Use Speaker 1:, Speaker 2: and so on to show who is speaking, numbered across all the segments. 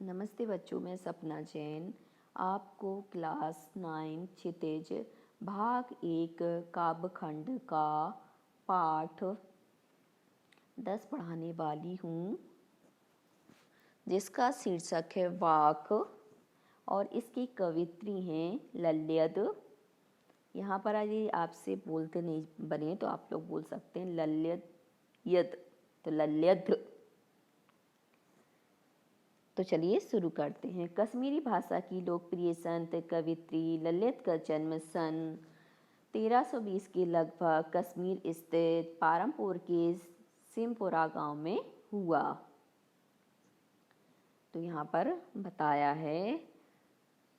Speaker 1: नमस्ते बच्चों, मैं सपना जैन आपको क्लास 9 क्षितिज भाग 1 काव्यखंड का पाठ 10 पढ़ाने वाली हूँ, जिसका शीर्षक है वाक और इसकी कवित्री हैं लल्यद। यहाँ पर यदि आपसे बोलते नहीं बने तो आप लोग बोल सकते हैं लल्यद यद, तो लल्यद। तो चलिए शुरू करते हैं। कश्मीरी भाषा की लोकप्रिय संत कवित्री ललित का जन्म सन 1320 के लगभग कश्मीर स्थित पारमपुर के सिमपुरा गांव में हुआ। तो यहाँ पर बताया है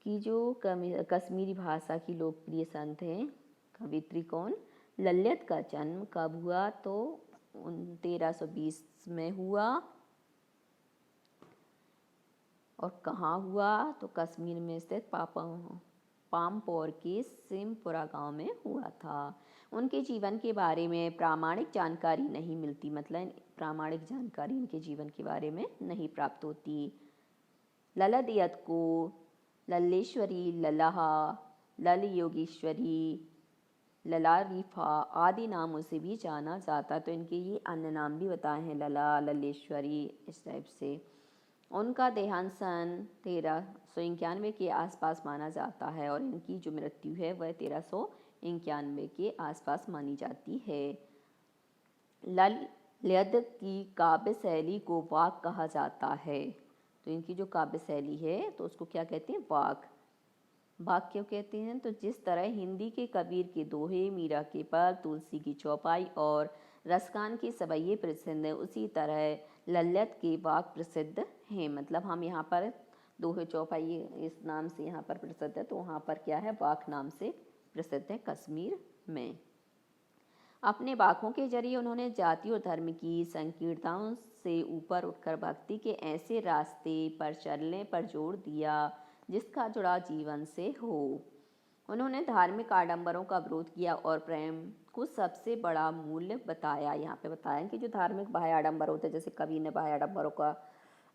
Speaker 1: कि जो कश्मीरी भाषा की लोकप्रिय संत हैं, कवित्री कौन, ललित का जन्म कब हुआ, तो 1320 में हुआ। और कहाँ हुआ, तो कश्मीर में स्थित पामपोर के सिमपुरा गांव में हुआ था। उनके जीवन के बारे में प्रामाणिक जानकारी नहीं मिलती, मतलब प्रामाणिक जानकारी इनके जीवन के बारे में नहीं प्राप्त होती। ललदयत को लल्लेश्वरी, ललहा, लल योगेश्वरी, ललारीफा आदि नामों से भी जाना जाता। तो इनके ये अन्य नाम भी बताए हैं, लला, लल्लेश्वरी, इस टाइप से। उनका देहांत सन 1391 के आसपास माना जाता है और इनकी जो मृत्यु है वह 1391 के आसपास मानी जाती है। लल्यद की काव्य शैली को वाक कहा जाता है। तो इनकी जो काव्य शैली है तो उसको क्या कहते हैं, वाक। वाक क्यों कहते हैं, तो जिस तरह हिंदी के कबीर के दोहे, मीरा के पद, तुलसी की चौपाई और रसखान के सवैये प्रसिद्ध हैं, उसी तरह ललित के वाक प्रसिद्ध हैं। मतलब हम यहाँ पर दोहे चौपाई इस नाम से यहाँ पर प्रसिद्ध है, तो वहाँ पर क्या है, वाक नाम से प्रसिद्ध है कश्मीर में। अपने वाकों के जरिए उन्होंने जाति और धर्म की संकीर्णताओं से ऊपर उठकर भक्ति के ऐसे रास्ते पर चलने पर जोर दिया जिसका जुड़ाव जीवन से हो। उन्होंने धार्मिक आडंबरों का विरोध किया और प्रेम को सबसे बड़ा मूल्य बताया। यहाँ पे बताया कि जो धार्मिक बाह्य आडंबर होते हैं, जैसे कवि ने बाह्य आडंबरों का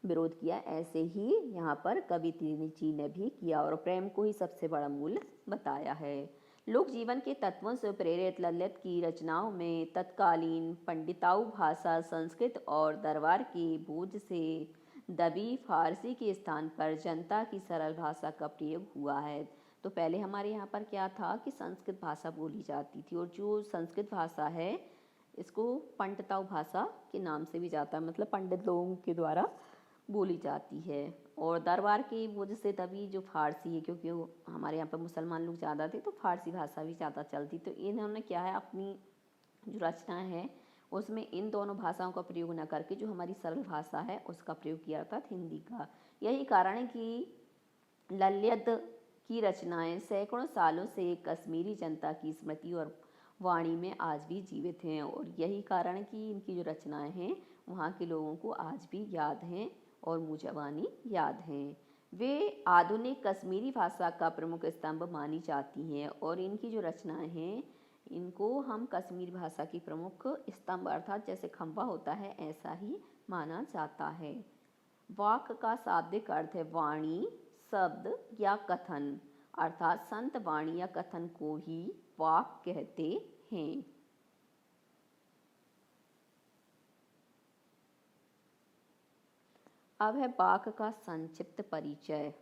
Speaker 1: विरोध किया, ऐसे ही यहाँ पर कवित्री जी ने भी किया और प्रेम को ही सबसे बड़ा मूल्य बताया है। लोक जीवन के तत्वों से प्रेरित ललित की रचनाओं में तत्कालीन पंडिताऊ भाषा संस्कृत और दरबार के बोझ से दबी फारसी के स्थान पर जनता की सरल भाषा का प्रयोग हुआ है। तो पहले हमारे यहाँ पर क्या था कि संस्कृत भाषा बोली जाती थी, और जो संस्कृत भाषा है इसको पंडिताऊ भाषा के नाम से भी जाता है, मतलब पंडित लोगों के द्वारा बोली जाती है। और दरबार की वजह से तभी जो फारसी है, क्योंकि हमारे यहाँ पर मुसलमान लोग ज़्यादा थे तो फारसी भाषा भी ज़्यादा चलती, तो इन्होंने क्या है अपनी जो रचनाएं हैं उसमें इन दोनों भाषाओं का प्रयोग न करके जो हमारी सरल भाषा है उसका प्रयोग किया, अर्थात हिंदी का। यही कारण है कि ललित की रचनाएं सैकड़ों सालों से कश्मीरी जनता की स्मृति और वाणी में आज भी जीवित हैं, और यही कारण है कि इनकी जो रचनाएं हैं वहाँ के लोगों को आज भी याद हैं और मुँह ज़बानी याद हैं। वे आधुनिक कश्मीरी भाषा का प्रमुख स्तंभ मानी जाती हैं, और इनकी जो रचनाएं हैं इनको हम कश्मीरी भाषा की प्रमुख स्तंभ, अर्थात जैसे खंभा होता है ऐसा ही माना जाता है। वाक का शाब्दिक अर्थ है वाणी, शब्द या कथन, अर्थात संत वाणी या कथन को ही वाक कहते हैं। अब है वाक का संक्षिप्त परिचय।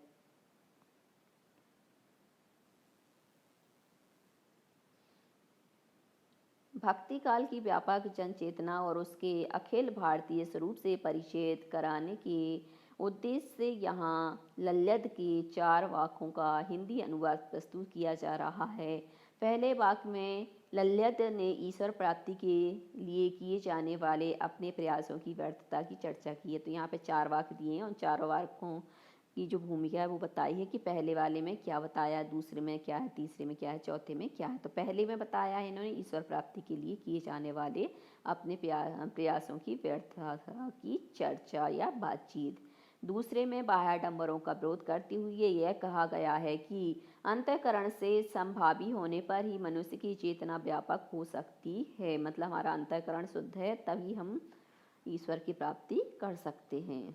Speaker 1: भक्ति काल की व्यापक जन चेतना और उसके अखिल भारतीय स्वरूप से परिचित कराने के उद्देश्य से यहाँ लल्यद के 4 वाकों का हिंदी अनुवाद प्रस्तुत किया जा रहा है। पहले वाक में लल्यद ने ईश्वर प्राप्ति के लिए किए जाने वाले अपने प्रयासों की व्यर्थता की चर्चा की है। तो यहाँ पे 4 वाक दिए हैं, उन 4 वाकों की जो भूमिका है वो बताई है कि पहले वाले में क्या बताया, दूसरे में क्या है, तीसरे में क्या है, चौथे में क्या है। तो पहले में बताया है इन्होंने ईश्वर प्राप्ति के लिए किए जाने वाले अपने प्रयासों की व्यर्थता की चर्चा या बातचीत। दूसरे में बाह्याडंबरों का विरोध करते हुए यह कहा गया है कि अंतःकरण से संभावी होने पर ही मनुष्य की चेतना व्यापक हो सकती है, मतलब हमारा अंतःकरण शुद्ध है तभी हम ईश्वर की प्राप्ति कर सकते हैं।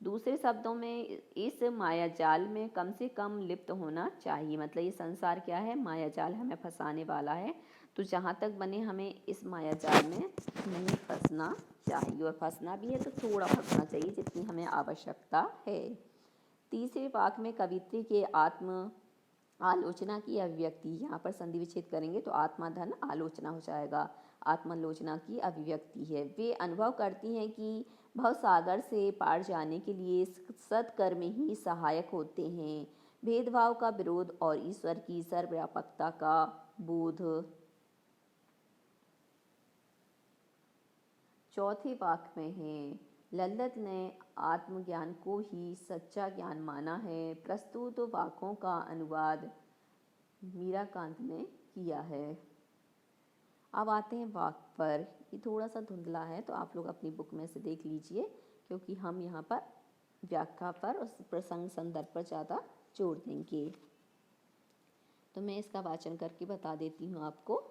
Speaker 1: दूसरे शब्दों में इस मायाजाल में कम से कम लिप्त होना चाहिए। मतलब ये संसार क्या है, मायाजाल हमें फंसाने वाला है, तो जहाँ तक बने हमें इस मायाजाल में नहीं फंसना चाहिए, और फंसना भी है तो थोड़ा फंसना चाहिए जितनी हमें आवश्यकता है। तीसरे वाक्य में कवित्री के आत्म आलोचना की अभिव्यक्ति, यहाँ पर संधि विच्छेद करेंगे तो आत्मा धन आलोचना हो जाएगा, आत्मालोचना की अभिव्यक्ति है। वे अनुभव करती हैं कि भवसागर से पार जाने के लिए सत्कर्म ही सहायक होते हैं, भेदभाव का विरोध और ईश्वर की सर्वव्यापकता का बोध। चौथे वाक्य में है, लल्लत ने आत्मज्ञान को ही सच्चा ज्ञान माना है। प्रस्तुत वाक्यों का अनुवाद मीराकांत ने किया है। अब आते हैं वाक्य पर, ये थोड़ा सा धुंधला है तो आप लोग अपनी बुक में से देख लीजिए, क्योंकि हम यहाँ पर व्याख्या पर और प्रसंग संदर्भ पर ज़्यादा जोर देंगे। तो मैं इसका वाचन करके बता देती हूँ आपको।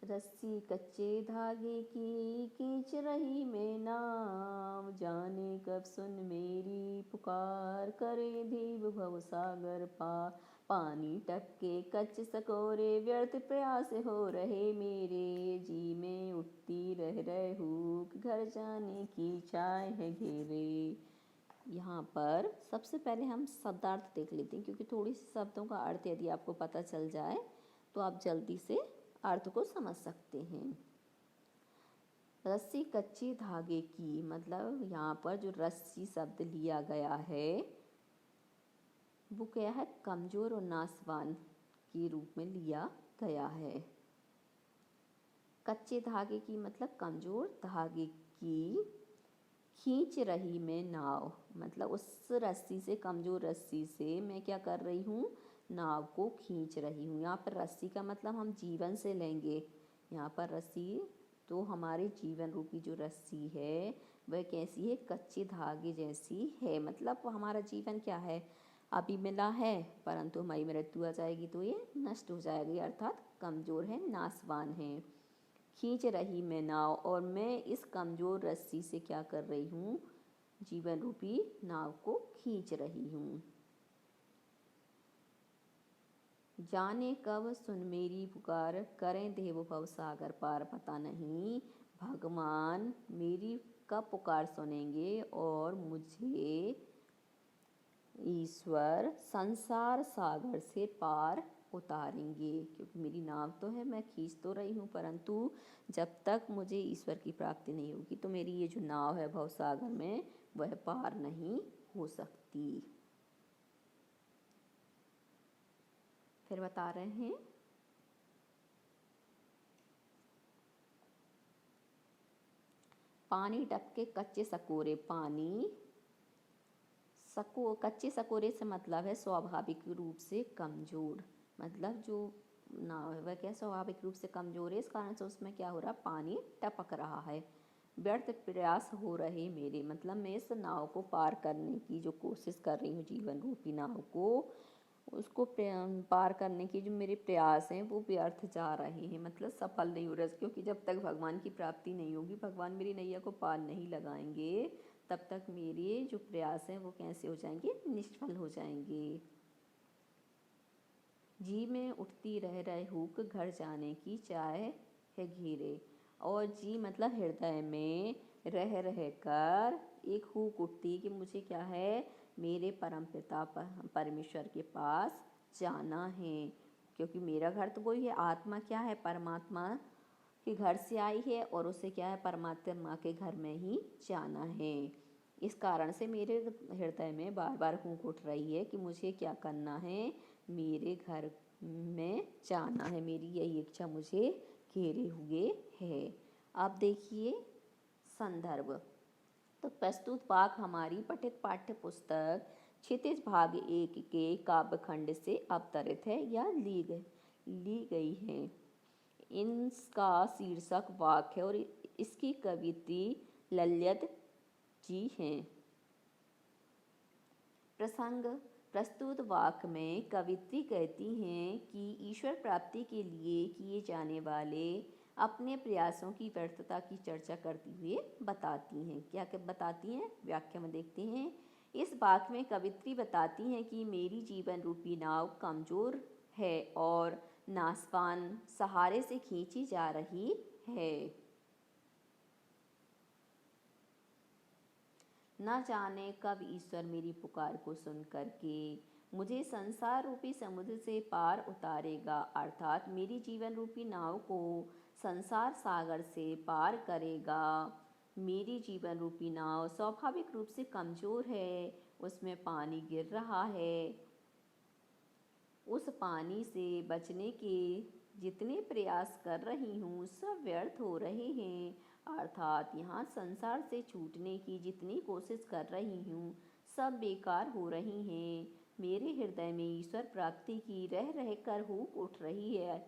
Speaker 1: रस्सी कच्चे धागे की खींच रही मैं नाव, जाने कब सुन मेरी पुकार, करे देव भव सागर पार। पानी टपके कच्च सकोरे, व्यर्थ प्रयास हो रहे मेरे, जी में उठती रह रहे हूँ, घर जाने की चाय है घेरे। यहाँ पर सबसे पहले हम शब्दार्थ देख लेते हैं, क्योंकि थोड़ी सी शब्दों का अर्थ यदि आपको पता चल जाए तो आप जल्दी से अर्थ को समझ सकते हैं। रस्सी कच्चे धागे की, मतलब यहाँ पर जो रस्सी शब्द लिया गया है वो क्या है, कमजोर और नासवान के रूप में लिया गया है। कच्चे धागे की मतलब कमजोर धागे की, खींच रही मैं नाव, मतलब उस रस्सी से, कमजोर रस्सी से मैं क्या कर रही हूँ, नाव को खींच रही हूँ। यहाँ पर रस्सी का मतलब हम जीवन से लेंगे। यहाँ पर रस्सी तो हमारे जीवन रूपी जो रस्सी है वह कैसी है, कच्चे धागे जैसी है। मतलब हमारा जीवन क्या है, अभी मिला है परंतु हमारी मृत्यु आ जाएगी तो ये नष्ट हो जाएगी, अर्थात कमजोर है, नासवान है। खींच रही मैं नाव, और मैं इस कमजोर रस्सी से क्या कर रही हूँ, जीवन रूपी नाव को खींच रही हूँ। जाने कब सुन मेरी पुकार, करें देव भव सागर पार। पता नहीं भगवान मेरी कब पुकार सुनेंगे और मुझे ईश्वर संसार सागर से पार उतारेंगे, क्योंकि मेरी नाव तो है, मैं खींच तो रही हूँ, परंतु जब तक मुझे ईश्वर की प्राप्ति नहीं होगी तो मेरी ये जो नाव है भवसागर में वह पार नहीं हो सकती। फिर बता रहे हैं, पानी टपके कच्चे सकोरे, पानी कच्चे सकोरे से मतलब है स्वाभाविक रूप से कमजोर, मतलब जो नाव है वह क्या स्वाभाविक रूप से कमजोर है, इस कारण से उसमें क्या हो रहा है, पानी टपक रहा है। व्यर्थ प्रयास हो रहे मेरे, मतलब मैं इस नाव को पार करने की जो कोशिश कर रही हूँ, जीवन रूपी नाव को, उसको पार करने की जो मेरे प्रयास हैं वो व्यर्थ जा रहे हैं, मतलब सफल नहीं हो रहे, क्योंकि जब तक भगवान की प्राप्ति नहीं होगी, भगवान मेरी नैया को पार नहीं लगाएंगे, तब तक मेरे जो प्रयास हैं वो कैसे हो जाएंगे, निष्फल हो जाएंगे। जी में उठती रह रहे हुक, घर जाने की चाह है घेरे, और जी मतलब हृदय में रह कर एक हुक उठती कि मुझे क्या है, मेरे परम पिता परमेश्वर के पास जाना है, क्योंकि मेरा घर तो वही है, आत्मा क्या है, परमात्मा के घर से आई है और उसे क्या है, परमात्मा के घर में ही जाना है। इस कारण से मेरे हृदय में बार बार हुक उठ रही है कि मुझे क्या करना है, मेरे घर में जाना है, मेरी यही इच्छा मुझे घेरे हुए है। अब देखिए संदर्भ, तो प्रस्तुत वाक्य हमारी पठित पाठ्य पुस्तक क्षितिज भाग 1 के काव्यखंड से अवतरित है या ली गई है। इनका शीर्षक वाक्य है और इसकी कवित्री ललित जी हैं। प्रसंग, प्रस्तुत वाक्य में कवित्री कहती हैं कि ईश्वर प्राप्ति के लिए किए जाने वाले अपने प्रयासों की व्यर्थता की चर्चा करते हुए बताती हैं। क्या क्या बताती हैं, व्याख्या में देखते हैं। इस वाक्य में कवित्री बताती हैं कि मेरी जीवन रूपी नाव कमजोर है और नासवान सहारे से खींची जा रही है। न जाने कब ईश्वर मेरी पुकार को सुन करके मुझे संसार रूपी समुद्र से पार उतारेगा, अर्थात मेरी जीवन रूपी नाव को संसार सागर से पार करेगा। मेरी जीवन रूपी नाव स्वाभाविक रूप से कमज़ोर है, उसमें पानी गिर रहा है। उस पानी से बचने के जितने प्रयास कर रही हूँ सब व्यर्थ हो रहे हैं, अर्थात यहाँ संसार से छूटने की जितनी कोशिश कर रही हूँ सब बेकार हो रही हैं। मेरे हृदय में ईश्वर प्राप्ति की रह रह कर हुक उठ रही है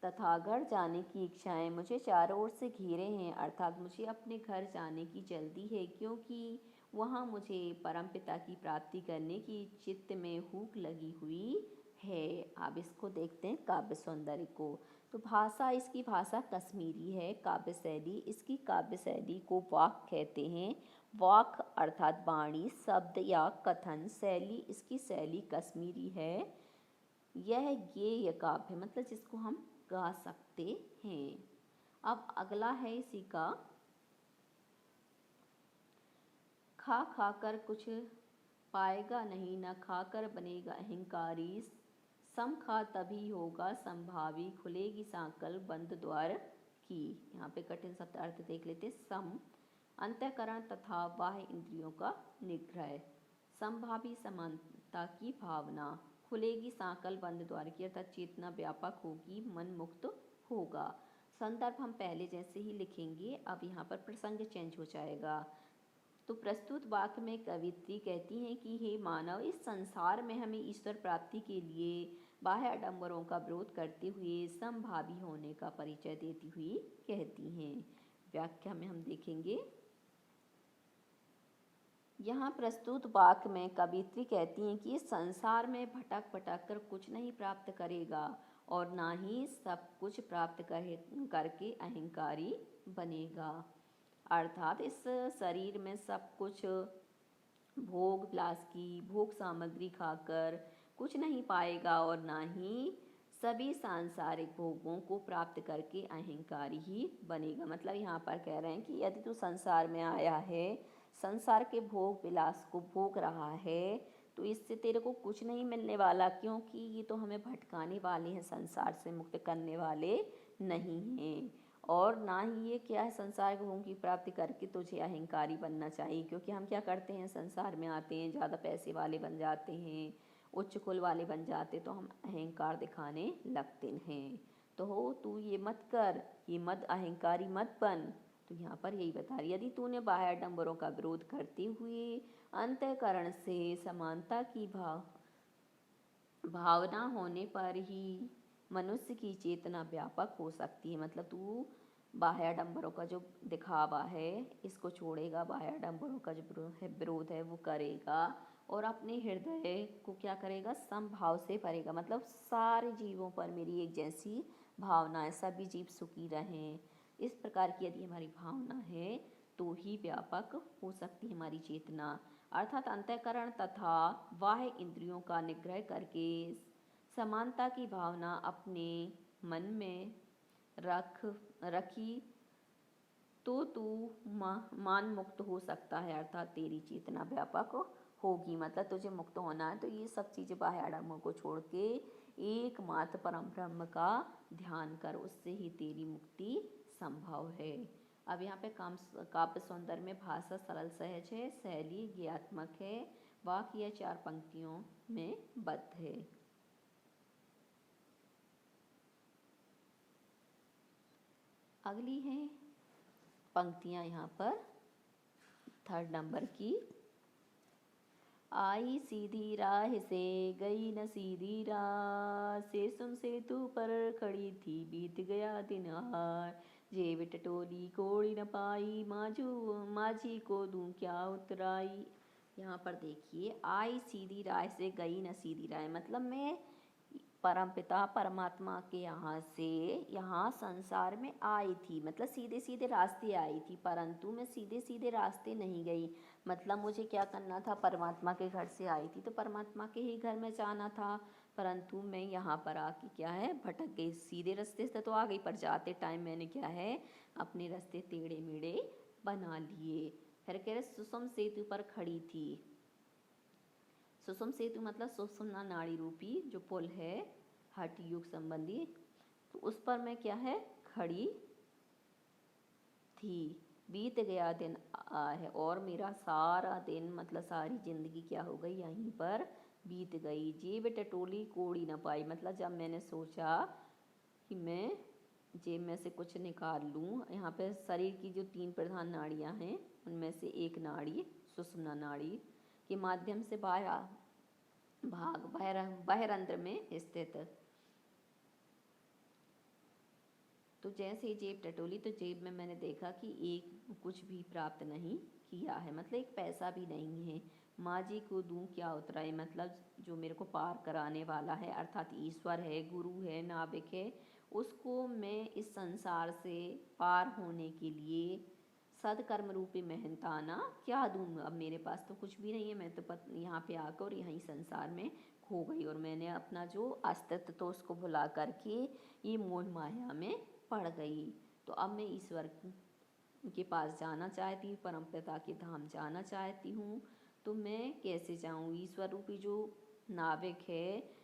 Speaker 1: तथा घर जाने की इच्छाएं मुझे चारों ओर से घेरे हैं, अर्थात मुझे अपने घर जाने की जल्दी है, क्योंकि वहाँ मुझे परमपिता की प्राप्ति करने की चित्त में हुक लगी हुई है। अब इसको देखते हैं काव्य सौंदर्य को। तो भाषा, इसकी भाषा कश्मीरी है। काव्य शैली, इसकी काव्य शैली को वाक कहते हैं। वाक अर्थात वाणी, शब्द या कथन। शैली, इसकी शैली कश्मीरी है। यह गेय काव्य मतलब जिसको हम गा सकते हैं। अब अगला है इसी का, खा खाकर कुछ पाएगा नहीं, न खाकर बनेगा अहंकारी, सम खा तभी होगा संभावी, खुलेगी सांकल बंद द्वार की। यहाँ पे कठिन शब्द अर्थ देख लेते। सम अंतःकरण तथा बाह्य इंद्रियों का निग्रह, संभावी समानता की भावना, खुलेगी सांकल बंद द्वार की अर्थात चेतना व्यापक होगी, मन मुक्त होगा। संदर्भ हम पहले जैसे ही लिखेंगे, अब यहाँ पर प्रसंग चेंज हो जाएगा। तो प्रस्तुत वाक्य में कवित्री कहती हैं कि हे मानव, इस संसार में हमें ईश्वर प्राप्ति के लिए बाह्य आडंबरों का विरोध करते हुए समभावी होने का परिचय देती हुई कहती हैं। व्याख्या में हम देखेंगे, यहाँ प्रस्तुत वाक्य में कवित्री कहती हैं कि इस संसार में भटक भटक कर कुछ नहीं प्राप्त करेगा और ना ही सब कुछ प्राप्त करके अहंकारी बनेगा, अर्थात इस शरीर में सब कुछ भोग विलास की भोग सामग्री खाकर कुछ नहीं पाएगा और ना ही सभी सांसारिक भोगों को प्राप्त करके अहंकारी ही बनेगा। मतलब यहाँ पर कह रहे हैं कि यदि तू संसार में आया है, संसार के भोग विलास को भोग रहा है, तो इससे तेरे को कुछ नहीं मिलने वाला, क्योंकि ये तो हमें भटकाने वाले हैं, संसार से मुक्त करने वाले नहीं हैं। और ना ही ये क्या है, संसार के भोगों की प्राप्ति करके तुझे अहंकारी बनना चाहिए, क्योंकि हम क्या करते हैं, संसार में आते हैं, ज़्यादा पैसे वाले बन जाते हैं, उच्च कुल वाले बन जाते, तो हम अहंकार दिखाने लगते हैं। तो हो तू ये मत कर, ये मत अहंकारी मत बन। तो यहाँ पर यही बता रही, यदि तूने बाह्य आडंबरों का विरोध करते हुए अंतःकरण से समानता की भावना होने पर ही मनुष्य की चेतना व्यापक हो सकती है। मतलब तू बाह्य आडंबरों का जो दिखावा है इसको छोड़ेगा, बाह्य आडंबरों का जो विरोध है वो करेगा और अपने हृदय को क्या करेगा, समभाव से भरेगा। मतलब सारे जीवों पर मेरी एक जैसी भावना है, सभी जीव सुखी रहें, इस प्रकार की यदि हमारी भावना है तो ही व्यापक हो सकती है हमारी चेतना, अर्थात अंतःकरण तथा बाह्य इंद्रियों का निग्रह करके समानता की भावना अपने मन में रखी तो तू मान मुक्त हो सकता है, अर्थात तेरी चेतना व्यापक होगी। मतलब तुझे मुक्त होना है तो ये सब चीज़ें बाह्य आडंबरों को छोड़ के एकमात्र परम ब्रह्म का ध्यान कर, उससे ही तेरी मुक्ति संभव है। अब यहाँ पे काव्य सौंदर्य में भाषा सरल सहज है, शैली ज्ञात्मक है, वाक्य 4 पंक्तियों में बद्ध है। अगली हैं पंक्तियाँ यहाँ पर 3rd नंबर की। आई सीधी राह से गई न सीधी राह से, सुन सेतु पर खड़ी थी बीत गया दिन हार, जेब टटोली कोड़ी न पाई, माझी को दूं क्या उतराई। यहाँ पर देखिए, आई सीधी राह से गई न सीधी राह, मतलब मैं परमपिता परमात्मा के यहाँ से यहाँ संसार में आई थी, मतलब सीधे सीधे रास्ते आई थी, परंतु मैं सीधे सीधे रास्ते नहीं गई। मतलब मुझे क्या करना था, परमात्मा के घर से आई थी तो परमात्मा के ही घर में जाना था, परंतु मैं यहाँ पर आके क्या है भटक गई। सीधे रास्ते से तो आ गई, पर जाते टाइम मैंने क्या है अपने रास्ते टेढ़े मेढ़े बना लिए। फिर कह रहे सुषम सेतु पर खड़ी थी। सुषम सेतु मतलब सुषुम्ना नाड़ी रूपी जो पुल है हठ योग संबंधी, तो उस पर मैं क्या है खड़ी थी। बीत गया दिन है, और मेरा सारा दिन मतलब सारी जिंदगी क्या हो गई यहीं पर बीत गई। जेब टटोली कोड़ी न पाई, मतलब जब मैंने सोचा कि मैं जेब में से कुछ निकाल लूँ, यहाँ पे शरीर की जो 3 प्रधान नाड़ियाँ हैं उनमें से एक नाड़ी सुषुम्ना नाड़ी के माध्यम से बहिरंत्र में स्थित। तो जैसे ही जेब टटोली तो जेब में मैंने देखा कि एक कुछ भी प्राप्त नहीं किया है, मतलब एक पैसा भी नहीं है। माँ जी को दूँ क्या उतराए, मतलब जो मेरे को पार कराने वाला है अर्थात ईश्वर है, गुरु है, नाविक है, उसको मैं इस संसार से पार होने के लिए सदकर्म रूपी मेहनताना क्या दूँ। अब मेरे पास तो कुछ भी नहीं है, मैं तो यहाँ पे आकर यहीं संसार में खो गई, और मैंने अपना जो अस्तित्व तो उसको भुला करके ये मोह माया में पड़ गई। तो अब मैं ईश्वर के पास जाना चाहती हूँ, परमपिता के धाम जाना चाहती हूँ, तो मैं कैसे जाऊँ। ईश्वर रूपी जो नाविक है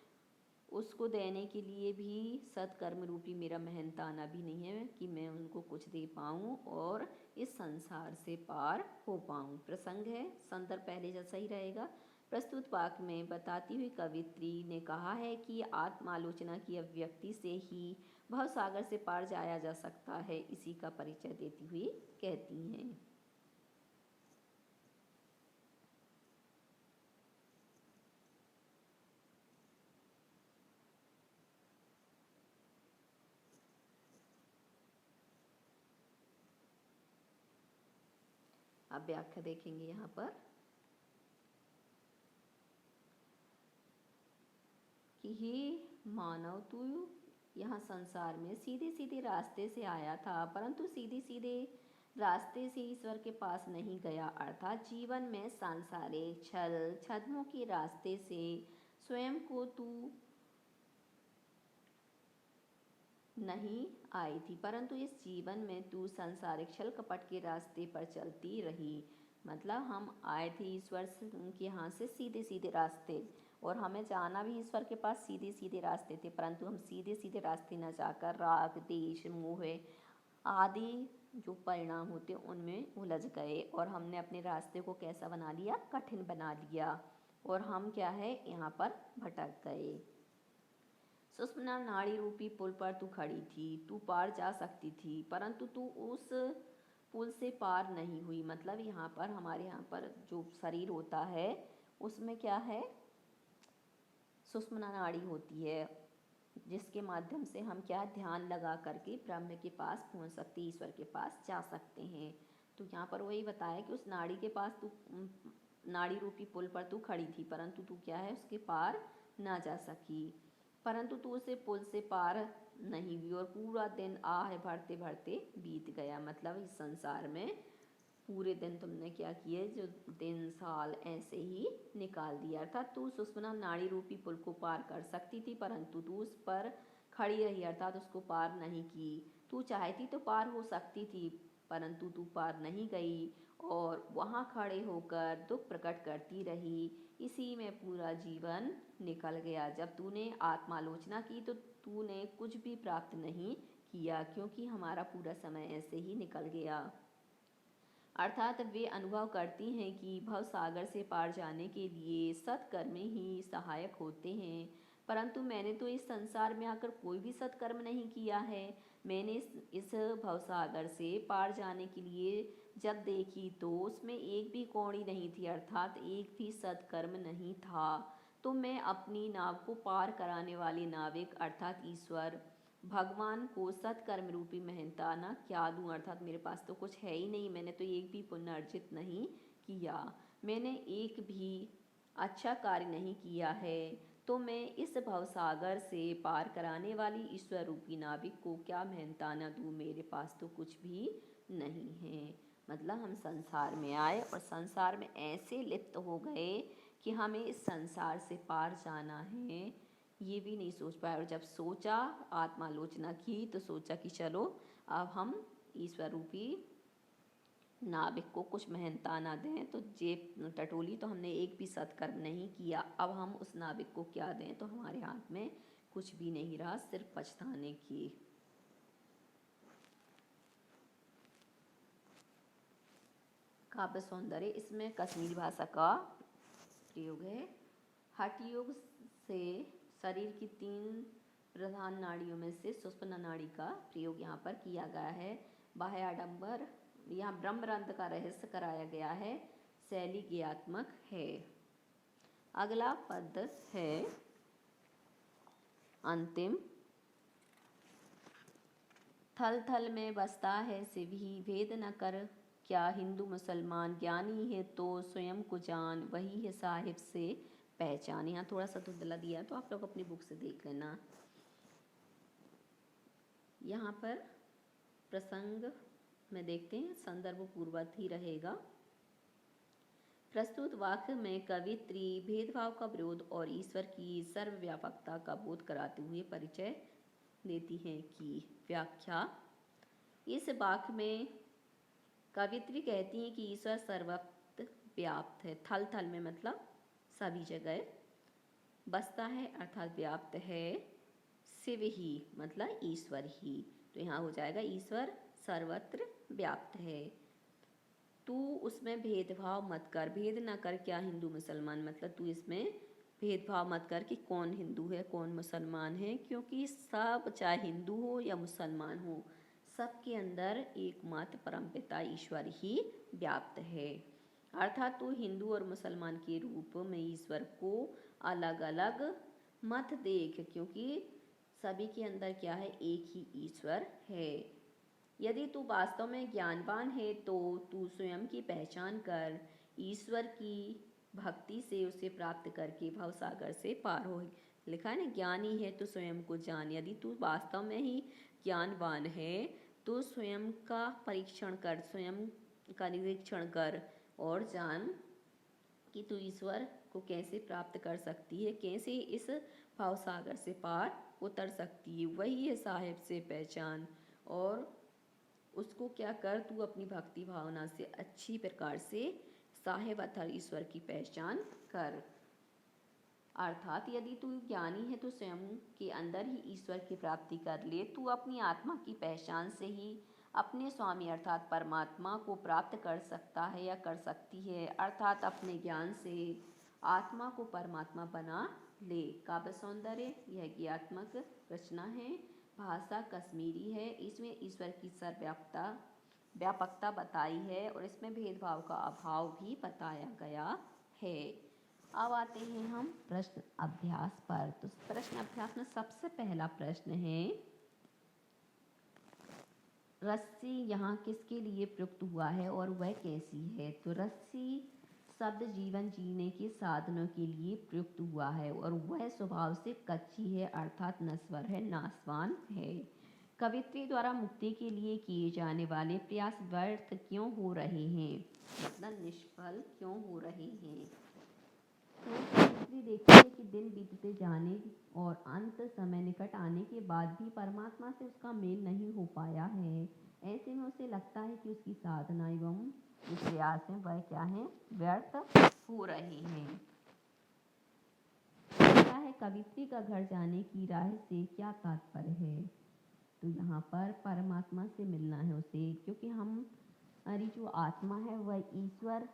Speaker 1: उसको देने के लिए भी सत्कर्म रूपी मेरा मेहनताना भी नहीं है कि मैं उनको कुछ दे पाऊँ और इस संसार से पार हो पाऊँ। प्रसंग है, संदर्भ पहले जैसा ही रहेगा। प्रस्तुत वाक्य में बताती हुई कवित्री ने कहा है कि आत्मालोचना की अभिव्यक्ति से ही भवसागर से पार जाया जा सकता है, इसी का परिचय देती हुई कहती हैं। अब व्याख्या देखेंगे यहाँ पर कि हे मानव, तू यहाँ संसार में सीधे सीधे रास्ते से आया था, परंतु सीधे सीधे रास्ते से ईश्वर के पास नहीं गया, अर्थात जीवन में सांसारिक छल छद्मों के रास्ते से स्वयं को तू नहीं आई थी, परंतु इस जीवन में तू संसारिक छल कपट के रास्ते पर चलती रही। मतलब हम आए थे ईश्वर के यहाँ से सीधे सीधे रास्ते, और हमें जाना भी ईश्वर के पास सीधे सीधे रास्ते थे, परंतु हम सीधे सीधे रास्ते न जाकर राग देश मोह आदि जो परिणाम होते उनमें उलझ गए, और हमने अपने रास्ते को कैसा बना लिया, कठिन बना लिया, और हम क्या है यहाँ पर भटक गए। सुषुम्ना नाड़ी रूपी पुल पर तू खड़ी थी, तू पार जा सकती थी, परंतु तू उस पुल से पार नहीं हुई। मतलब यहाँ पर हमारे यहाँ पर जो शरीर होता है उसमें क्या है, सुषुम्ना नाड़ी होती है, जिसके माध्यम से हम क्या ध्यान लगा करके ब्रह्म के पास पहुँच सकते, ईश्वर के पास जा सकते हैं। तो यहाँ पर वही बताया कि उस नाड़ी के पास तू नाड़ी रूपी पुल पर तू खड़ी थी, परंतु तू क्या है उसके पार ना जा सकी, परंतु तू उसे पुल से पार नहीं हुई, और पूरा दिन आह भरते भरते बीत गया। मतलब इस संसार में पूरे दिन तुमने क्या किए, जो दिन साल ऐसे ही निकाल दिया। अर्थात तू सुषुम्ना नाड़ी रूपी पुल को पार कर सकती थी, परंतु तू उस पर खड़ी रही, अर्थात उसको पार नहीं की। तू चाहती तो पार हो सकती थी, परंतु तू पार नहीं गई, और वहाँ खड़े होकर दुख प्रकट करती रही। इसी में पूरा जीवन निकल गया। जब तूने आत्मालोचना की तो तूने कुछ भी प्राप्त नहीं किया, क्योंकि हमारा पूरा समय ऐसे ही निकल गया। अर्थात वे अनुभव करती हैं कि भव सागर से पार जाने के लिए सत्कर्म ही सहायक होते हैं, परंतु मैंने तो इस संसार में आकर कोई भी सत्कर्म नहीं किया है। मैंने इस भवसागर से पार जाने के लिए जब देखी तो उसमें एक भी कौड़ी नहीं थी, अर्थात एक भी सत्कर्म नहीं था। तो मैं अपनी नाव को पार कराने वाले नाविक अर्थात ईश्वर भगवान को सत्कर्म रूपी मेहनताना क्या दूँ, अर्थात मेरे पास तो कुछ है ही नहीं, मैंने तो एक भी पुण्य अर्जित नहीं किया, मैंने एक भी अच्छा कार्य नहीं किया है, तो मैं इस भवसागर से पार कराने वाली ईश्वर रूपी नाविक को क्या मेहनताना दूँ, मेरे पास तो कुछ भी नहीं है। मतलब हम संसार में आए और संसार में ऐसे लिप्त हो गए कि हमें इस संसार से पार जाना है, ये भी नहीं सोच पाए। और जब सोचा, आत्मालोचना की, तो सोचा कि चलो अब हम ईश्वर रूपी नाविक को कुछ मेहनताना दें। तो जेब टटोली तो हमने एक भी सत्कर्म नहीं किया, अब हम उस नाविक को क्या दें। तो हमारे हाथ में कुछ भी नहीं रहा, सिर्फ पछताने की। काव्य सौंदर्य, इसमें कश्मीरी भाषा का प्रयोग है। हठ योग से शरीर की 3 प्रधान नाड़ियों में से सुषुम्ना नाड़ी का प्रयोग यहाँ पर किया गया है। बाह्य आडंबर, यहाँ ब्रह्मरंध्र का रहस्य कराया गया है। शैली ज्ञात्मक है। अगला पद है अंतिम। थल थल में बसता है शिव ही, भेद न कर क्या हिंदू मुसलमान, ज्ञानी है तो स्वयं को जान, वही है साहिब से पहचान। यहाँ थोड़ा सा धुंधला दिया तो आप लोग अपनी बुक से देख लेना। यहाँ पर प्रसंग में देखते हैं, संदर्भ पूर्वक ही रहेगा। प्रस्तुत वाक्य में कवित्री भेदभाव का विरोध और ईश्वर की सर्वव्यापकता का बोध कराते हुए परिचय देती हैं कि व्याख्या। इस वाक्य में कवित्री कहती हैं कि ईश्वर सर्वत्र व्याप्त है। थल थल में मतलब सभी जगह, बसता है अर्थात व्याप्त है, शिव ही मतलब ईश्वर ही। तो यहाँ हो जाएगा ईश्वर सर्वत्र व्याप्त है। तू उसमें भेदभाव मत कर, भेद न कर क्या हिंदू मुसलमान, मतलब तू इसमें भेदभाव मत कर कि कौन हिंदू है कौन मुसलमान है, क्योंकि सब चाहे हिंदू हो या मुसलमान हो, सबके अंदर एकमात्र परमपिता ईश्वर ही व्याप्त है। अर्थात तू हिंदू और मुसलमान के रूप में ईश्वर को अलग अलग मत देख, क्योंकि सभी के अंदर क्या है, एक ही ईश्वर है। यदि तू वास्तव में ज्ञानवान है तो तू स्वयं की पहचान कर, ईश्वर की भक्ति से उसे प्राप्त करके भवसागर से पार हो। लिखा है ना, ज्ञानी है तो स्वयं को जान। यदि तू वास्तव में ही ज्ञानवान है तो स्वयं का परीक्षण कर, स्वयं का निरीक्षण कर और जान कि तू ईश्वर को कैसे प्राप्त कर सकती है, कैसे इस भवसागर से पार उतर सकती है। वही है साहिब से पहचान। और उसको क्या कर, तू अपनी भक्ति भावना से अच्छी प्रकार से साहिब अर्थात ईश्वर की पहचान कर। अर्थात यदि तू ज्ञानी है तो स्वयं के अंदर ही ईश्वर की प्राप्ति कर ले। तू अपनी आत्मा की पहचान से ही अपने स्वामी अर्थात परमात्मा को प्राप्त कर सकता है या कर सकती है। अर्थात अपने ज्ञान से आत्मा को परमात्मा बना ले। काव्य सौंदर्य यह ज्ञात्मक रचना है। भाषा कश्मीरी है। इसमें ईश्वर की सर्वव्यापकता बताई है और इसमें भेदभाव का अभाव भी बताया गया है। अब आते हैं हम प्रश्न अभ्यास पर। तो प्रश्न अभ्यास में सबसे पहला प्रश्न है, रस्सी यहाँ किसके लिए प्रयुक्त हुआ है और वह कैसी है। तो रस्सी शब्द जीवन जीने के साधनों के लिए प्रयुक्त हुआ है और वह स्वभाव से कच्ची है अर्थात नश्वर है, नाशवान है। कवित्री द्वारा मुक्ति के लिए किए जाने वाले प्रयास व्यर्थ क्यों हो रहे हैं, मतलब निष्फल क्यों हो रहे हैं। तो कवित्री देखती है कि दिन बीतते जाने और अंत समय निकट आने के बाद भी परमात्मा से उसका मेल नहीं हो पाया है। ऐसे में उसे लगता है कि उसकी साधना एवं जो प्रयास हैं वह क्या हैं, व्यर्थ हो रहे हैं। क्या है, कवित्री का घर जाने की राह से क्या तात्पर्य है। तो यहाँ पर परमात्मा से मिलना है उसे, क्योंकि हमारी जो आत्मा है वह ईश्वर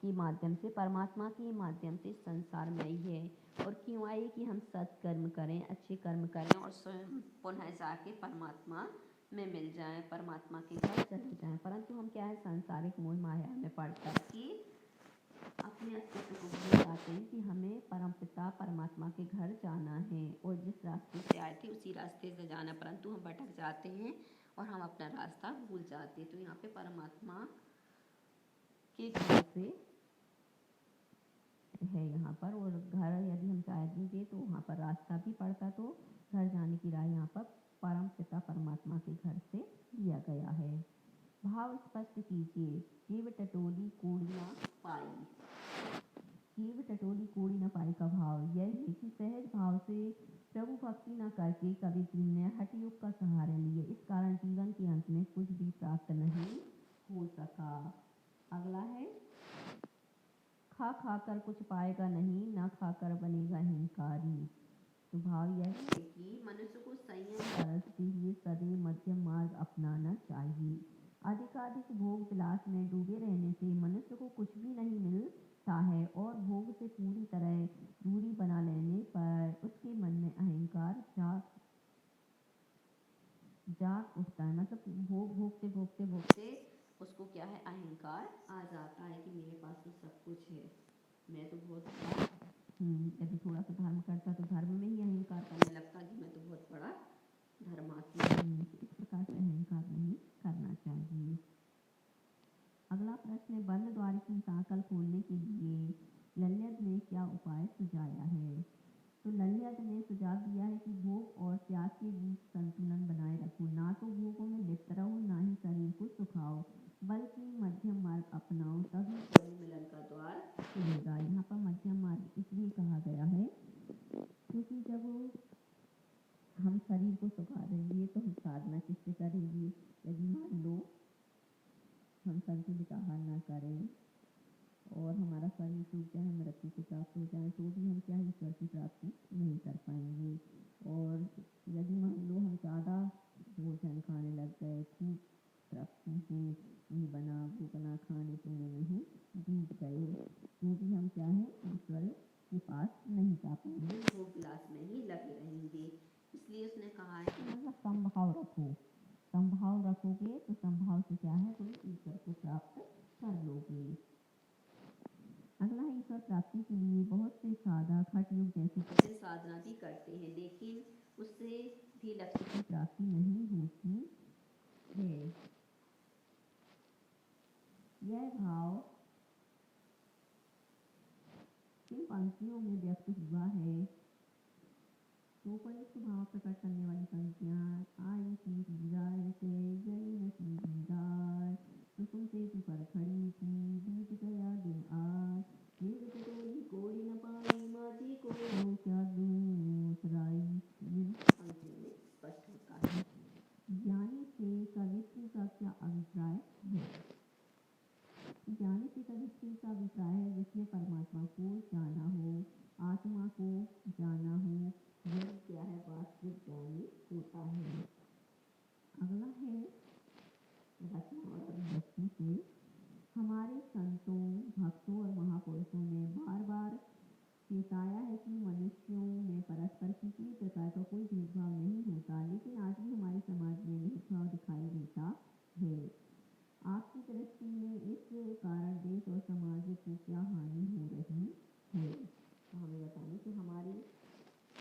Speaker 1: के माध्यम से, परमात्मा के माध्यम से संसार में आई है। और क्यों आई कि हम सत्कर्म करें, अच्छे कर्म करें और स्वयं पुनः जाके परमात्मा में मिल जाएं, परमात्मा के घर चले जाएं। परंतु हम क्या है, सांसारिक मोह माया में पड़ कर कि अपने अस्तित्व को भूल जाते हैं कि हमें परमपिता परमात्मा के घर जाना है और जिस रास्ते से आए थे उसी रास्ते से जाना, परंतु हम भटक जाते हैं और हम अपना रास्ता भूल जाते हैं। तो यहाँ पे परमात्मा के घर से है यहाँ पर, और घर यदि हम चाहेंगे तो वहाँ पर रास्ता भी पड़ता, तो घर जाने की राह यहाँ पर परम पिता परमात्मा के घर से दिया गया है। भाव स्पष्ट कीजिए। जीव टटोली कूड़ी ना पाई। जीव टटोली कूड़ी न पाई का भाव यह है कि सहज भाव से प्रभु भक्ति न करके कबीर ने हठ योग का सहारा लिए, इस कारण जीवन के अंत में कुछ भी प्राप्त नहीं हो सका। अगला है, खा खाकर कुछ पाएगा नहीं, न खाकर बनेगा हिंकारी। तो भाव यह है कि मनुष्य को संयम बरतते हुए सदैव मध्यम मार्ग अपनाना चाहिए। अधिकाधिक भोग विलास में डूबे रहने से मनुष्य को कुछ भी नहीं मिलता है, और भोग से पूरी तरह दूरी बना लेने पर उसके मन में अहंकार जाग उठता है। मतलब भोग भोगते भोगते भोगते उसको क्या है, अहंकार आ जाता है कि मेरे पास तो सब कुछ है, मैं तो बहुत यदि थोड़ा सा धर्म करता तो धर्म में ही अहंकार करने लगता कि मैं तो बहुत बड़ा धर्मात्मा हूँ। इस प्रकार से अहंकार नहीं करना चाहिए। अगला प्रश्न है, बंद द्वार की सांकल खोलने के लिए लल्यद ने क्या उपाय सुझाया है? तो लल्यद ने सुझाव दिया है कि भोग और त्याग के बीच संतुलन बनाए रखो, ना तो भोगों में लिप्त रहो, ना ही शरीर को सुखाओ, बल्कि मध्यम मार्ग अपनाओ, तभी प्रभु मिलन का द्वार खुलेगा। यहाँ पर मध्यम मार्ग इसलिए कहा गया है क्योंकि जब हम शरीर को सुखा देंगे तो हम साधना किससे करेंगे? यदि मान लो हम संतुलित आहार ना करें और हमारा शरीर सूख जाए, मृत्यु को प्राप्त हो जाए, तो भी हम क्या ईश्वर की प्राप्ति नहीं कर पाएंगे। और यदि मान लो हम ज़्यादा भोजन खाने लग गए, खूब तृप्त हैं, ये बना वो बना खाने पीने में ही डूब गए, तो भी हम क्या है, ईश्वर के पास नहीं जा पाएंगे, भोग विलास में ही लगे रहेंगे। इसलिए उसने कहा है कि मतलब संभाव रखो, संभाव रखोगे तो संभाव से क्या है, तुम ईश्वर को प्राप्त कर लोगे। अगला है, ईश्वर प्राप्ति के लिए बहुत से साधक हठ योग जैसी कठिन साधना भी करते हैं, लेकिन उससे भी लक्ष्य की प्राप्ति नहीं होती है। यह भाव किन पंक्तियों में व्यक्त हुआ है? तो उपयुक्त भाव प्रकट करने वाली पंक्तियां, आई सीढ़ीदार से गई न सीढ़ीदार, कुसुम सेतु पर खड़ी थी, बीत गया दिन आज, जीव टटोली कोड़ी न पाई, माझी को क्या दूसराई। ये पंक्तियों में स्पष्ट होता है। ज्ञानी से कवित्री का क्या अभिप्राय है? ज्ञानी से कवित्री का अभिप्राय है जिसने परमात्मा को जाना हो, आत्मा को जाना हो, यह क्या है, वास्तविक ज्ञानी होता है। अगला है, रचना और अभिव्यक्ति से हमारे संतों, भक्तों और महापुरुषों ने बार बार चेताया है कि मनुष्यों में परस्पर किसी प्रकार का कोई भेदभाव नहीं होता, लेकिन आज भी हमारे समाज में भेदभाव दिखाई देता है। आपकी दृष्टि में इस कारण देश और समाज को क्या हानि हो रही है? तो हमें बताएं कि हमारे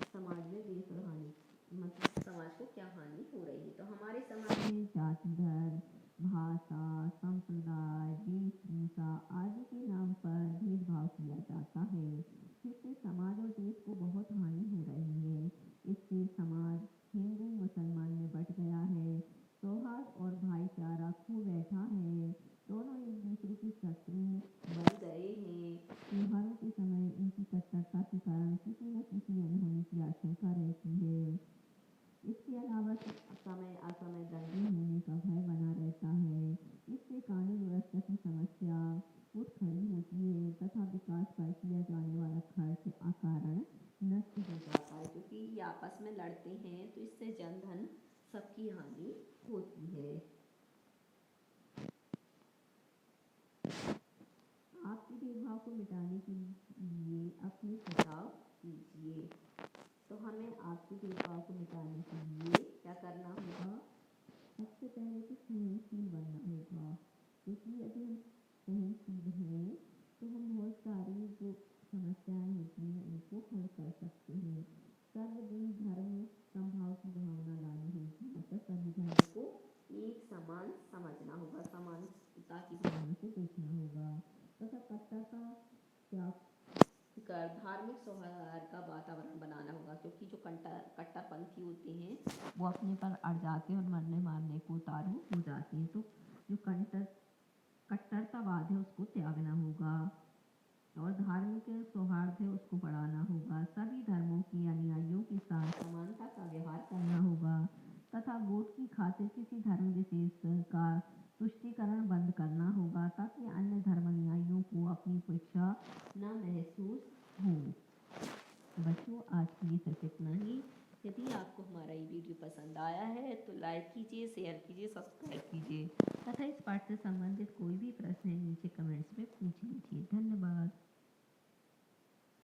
Speaker 1: समाज में देश और हानि मतलब समाज को क्या हानि हो रही है। तो हमारे समाज में जाति, धर्म, भाषा, संप्रदाय, वेशभूषा आदि के नाम पर भेदभाव किया जाता है, जिससे समाज और देश को बहुत हानि हो रही है। इससे समाज हिंदू मुसलमान में बंट गया है, सौहार्द और भाईचारा खो बैठा है, दोनों एक दूसरे के शत्रु बन गए हैं। त्योहारों के समय इनकी कट्टरता के कारण किसी न किसी अनहोनी की आशंका रहती है। इसके अलावा समय असमय दंगे होने का भय बना रहता है। इससे कानून व्यवस्था की समस्या उठ खड़ी होती है तथा विकास पर किया जाने वाला खर्च अकारण नष्ट हो जाता है, क्योंकि ये आपस में लड़ते हैं तो इससे जन धन सबकी हानि होती है। आपसी भेदभाव को मिटाने के लिए अपने सुझाव दीजिए। तो हमें आपसी भेदभाव को मिटाने के लिए क्या करना होगा? सबसे पहले तो सहनशील बनना होगा, क्योंकि यदि हम सहनशील हैं तो हम बहुत सारी जो समस्याएं होती हैं उनको हल कर सकते हैं। सर्वजन धर्म समभाव की भावना लानी होगी, मतलब सभी धर्म को एक समान समझना होगा, समानता की भावना से देखना होगा तथा कट्टरता त्याग धार्मिक सौहार्द का वातावरण बनाना होगा, क्योंकि जो कट्टरपंथी होते हैं वो अपने पर अड़ जाते हैं और मरने मारने को उतारू हो जाती हैं। तो जो कट्टरतावाद है उसको त्यागना होगा और धार्मिक सौहार्द है उसको बढ़ाना होगा। सभी धर्मों के अनुयायियों के साथ समानता का व्यवहार करना होगा तथा वोट की खातिर किसी धर्म विशेष का तुष्टीकरण बंद करना होगा ताकि अन्य धर्म अनुयायियों को अपनी उपेक्षा न महसूस हो। बच्चों, आज के लिए सिर्फ इतना ही। यदि आपको हमारा ये वीडियो पसंद आया है तो लाइक कीजिए, शेयर कीजिए, सब्सक्राइब कीजिए तथा इस पाठ से संबंधित कोई भी प्रश्न है नीचे कमेंट्स में पूछ लीजिए। धन्यवाद।